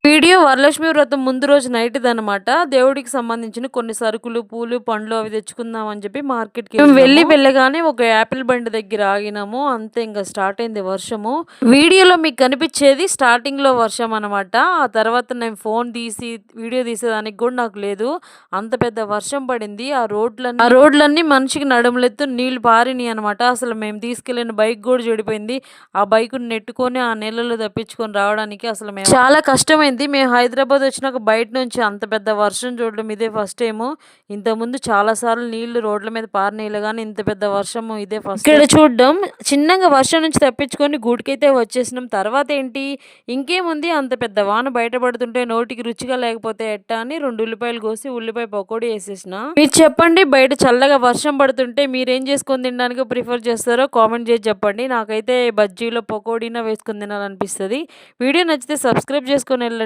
Video Varalakshmi వ్రతం ముందు రోజు నైట్‌దనమాట. దేవుడికి సంబంధించిన కొన్ని సరుకులు, పూలు, పండ్లు అవి తెచ్చుకుందాం అని చెప్పి మార్కెట్‌కి మేము వెళ్ళగానే ఒక యాపిల్ బండి దగ్గర ఆగినాము. అంతే ఇంక స్టార్ట్ అయింది వర్షము. వీడియోలో మీకు కనిపిచ్చేది స్టార్టింగ్‌లో వర్షం అనమాట. ఆ తర్వాత నేను ఫోన్ తీసి వీడియో తీసేదానికి కూడా నాకు లేదు. అంత పెద్ద వర్షం పడింది. ఆ రోడ్లన్నీ మనిషికి నడుములెత్తు నీళ్లు పారినియి అనమాట. అసలు మేము తీసుకెళ్ళిన బైక్ కూడా చెడిపోయింది. ఆ బైకుని నెట్టుకొని ఆ నీళ్ళలో తప్పించుకొని రావడానికి అసలు మేము చాలా కష్టమైంది. మేము హైదరాబాద్ వచ్చినాక బయట నుంచి అంత పెద్ద వర్షం చూడడం ఇదే ఫస్ట్ టైము. ఇంతకుముందు చాలా సార్లు నీళ్లు రోడ్ల మీద పారినీయలే గానీ ఇంత పెద్ద వర్షము ఇదే ఫస్ట్ ఇక్కడ చూడ్డం. చిన్నగా వర్షం నుంచి తప్పించుకొని గూటికైతే వచ్చేసినాం. తర్వాత ఏంటి ఇంకేముంది అంత పెద్ద వాన బయట పడుతుంటే నోటికి రుచిగా లేకపోతే ఎట్టా అని 2 ఉల్లిపాయలు కోసి ఉల్లిపాయ పకోడీ ఏసేసిన. మీరు చెప్పండి బయట చల్లగా వర్షం పడుతుంటే మీరేం చేసుకొని తినడానికి ప్రిఫర్ చేస్తారో కామెంట్ చేసి చెప్పండి. నాకైతే బజ్జీలో పకోడీనా వేసుకొని తినాలనిపిస్తది. వీడియో నచ్చితే సబ్స్క్రైబ్ చేసుకొని వెళ్ళండి.